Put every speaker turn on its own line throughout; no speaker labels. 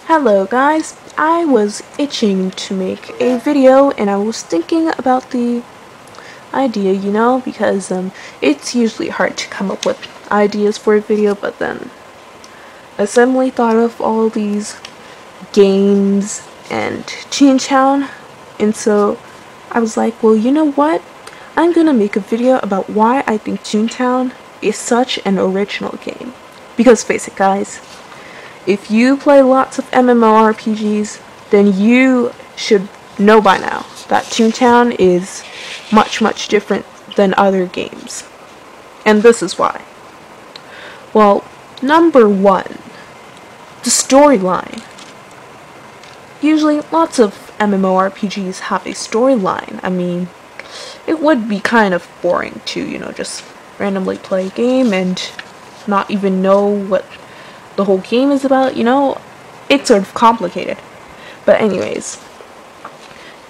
Hello guys, I was itching to make a video and I was thinking about the idea, because it's usually hard to come up with ideas for a video, but then I suddenly thought of all these games and Toontown, and so I was like, well, you know what? I'm gonna make a video about why I think Toontown is such an original game. Because face it guys, if you play lots of mmorpgs, then you should know by now that Toontown is much different than other games. And this is why. Well, number one, the storyline. Usually lots of mmorpgs have a storyline. I mean, it would be kind of boring to, just randomly play a game and not even know what the whole game is about, it's sort of complicated. But anyways,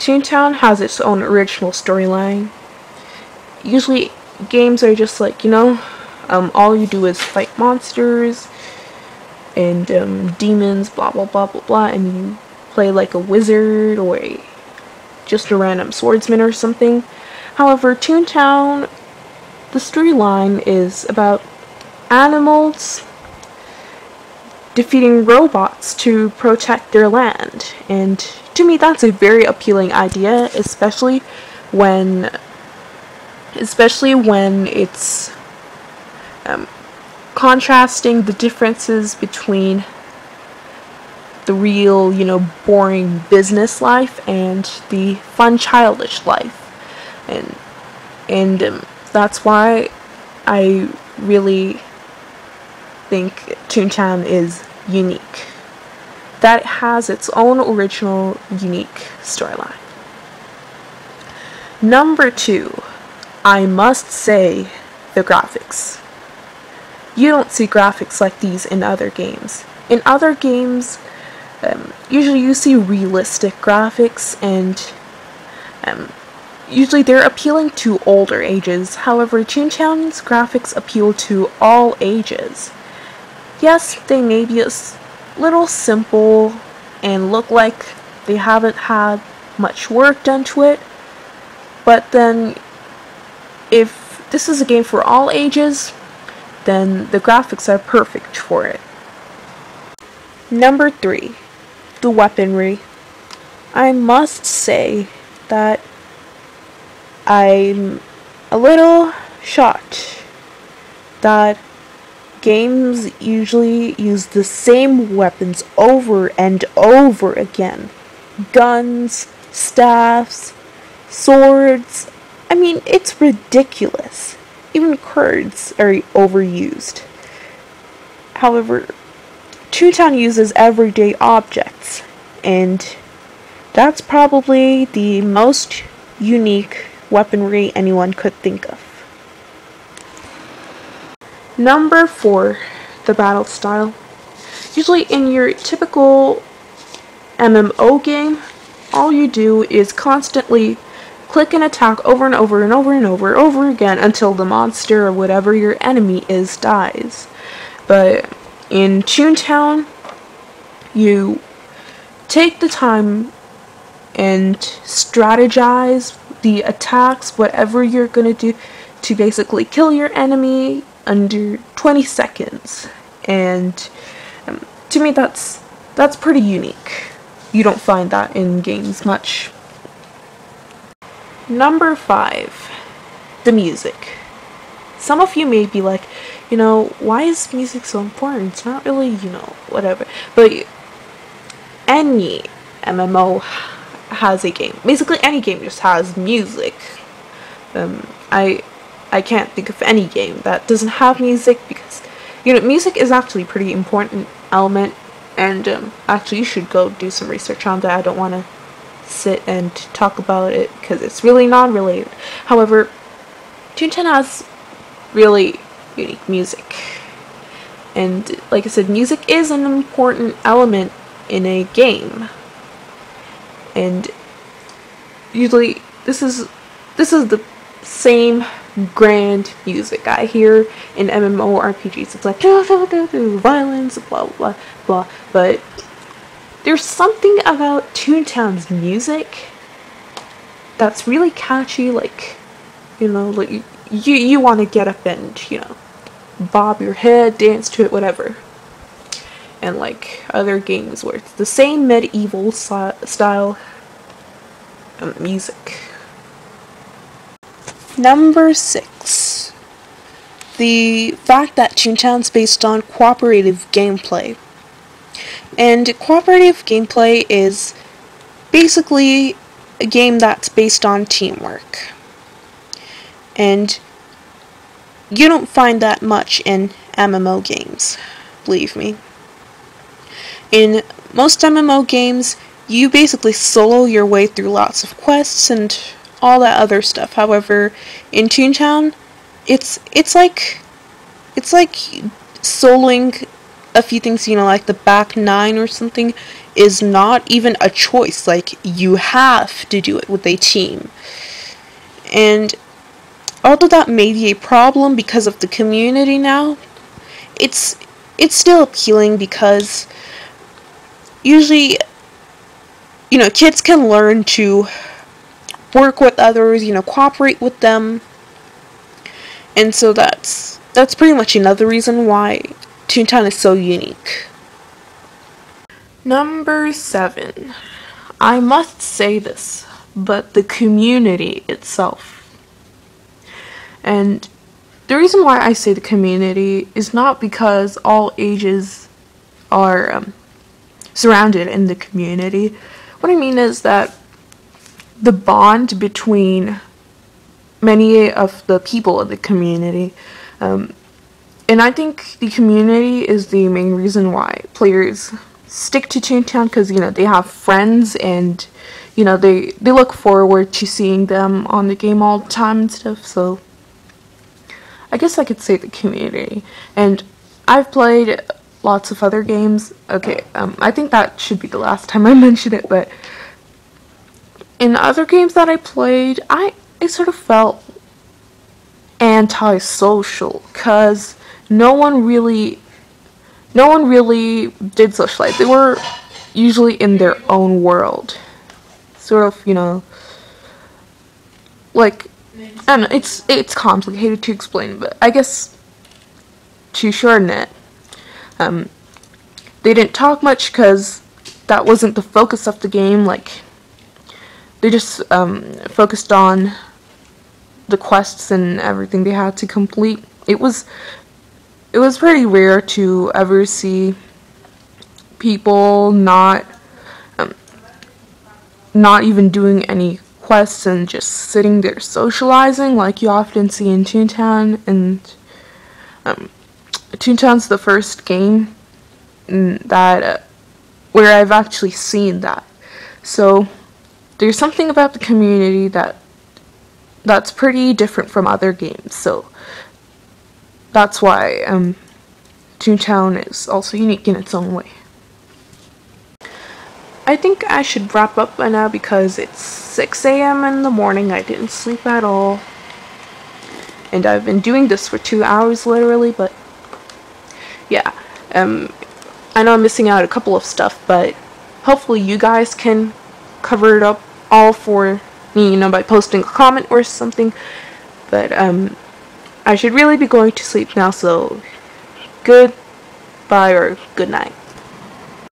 Toontown has its own original storyline. Usually games are just like, all you do is fight monsters and demons, blah blah blah blah blah, and you play like a wizard or just a random swordsman or something. However, Toontown, the storyline is about animals defeating robots to protect their land, and to me that's a very appealing idea, especially when it's contrasting the differences between the real, boring business life and the fun childish life, and that's why I really think Toontown is unique. That it has its own original, unique storyline. Number two, I must say, the graphics. You don't see graphics like these in other games. In other games, usually you see realistic graphics, and usually they're appealing to older ages. However, Toontown's graphics appeal to all ages. Yes, they may be a little simple and look like they haven't had much work done to it, but then if this is a game for all ages, then the graphics are perfect for it. Number three, the weaponry. I must say that I'm a little shocked that games usually use the same weapons over and over again. Guns, staffs, swords. I mean, it's ridiculous. Even cards are overused. However, Toontown uses everyday objects, and that's probably the most unique weaponry anyone could think of. Number four, the battle style. Usually in your typical MMO game, all you do is constantly click and attack over and over and over and over again until the monster or whatever your enemy is dies. But in Toontown, you take the time and strategize the attacks, whatever you're gonna do, to basically kill your enemy under 20 seconds, and to me that's pretty unique. You don't find that in games much. Number five, the music. Some of you may be like, why is music so important? It's not really, whatever. But any MMO has a game. Basically any game just has music. I can't think of any game that doesn't have music, because music is actually a pretty important element, and actually you should go do some research on that. I don't want to sit and talk about it because it's really non-related. However, Toontown has really unique music, and like I said, music is an important element in a game, and usually this is the same grand music I hear in MMORPGs. It's like violence, blah blah blah, but there's something about Toontown's music that's really catchy, like, you know, like, you want to get up and, you know, bob your head, dance to it, whatever. And like other games where it's the same medieval style music. Number 6. The fact that Toontown's based on cooperative gameplay. And cooperative gameplay is basically a game that's based on teamwork. And you don't find that much in MMO games, believe me. In most MMO games, you basically solo your way through lots of quests and all that other stuff. However, in Toontown, it's like soloing a few things, you know, like the back 9 or something, is not even a choice. Like, you have to do it with a team. And although that may be a problem because of the community now, it's still appealing because usually, you know, kids can learn to work with others, you know, cooperate with them. And so that's pretty much another reason why Toontown is so unique. Number 7. I must say this, but the community itself. And the reason why I say the community is not because all ages are surrounded in the community. What I mean is that the bond between many of the people in the community, and I think the community is the main reason why players stick to Toontown, because, you know, they have friends and, you know, they look forward to seeing them on the game all the time and stuff. So I guess I could say the community. And I've played lots of other games. Okay, I think that should be the last time I mention it, but in other games that I played, I sort of felt antisocial, because no one really did socialize. They were usually in their own world. Sort of, you know, like, I don't know, it's complicated to explain, but I guess to shorten it, they didn't talk much because that wasn't the focus of the game. Like, they just focused on the quests and everything they had to complete. It was pretty rare to ever see people not even doing any quests and just sitting there socializing like you often see in Toontown. And Toontown's the first game that where I've actually seen that. So there's something about the community that's pretty different from other games. So that's why Toontown is also unique in its own way. I think I should wrap up by now because it's 6 a.m. in the morning. I didn't sleep at all. And I've been doing this for 2 hours literally, but yeah. I know I'm missing out a couple of stuff, but hopefully you guys can cover it up all for me, you know, by posting a comment or something. But I should really be going to sleep now, so goodbye or good night.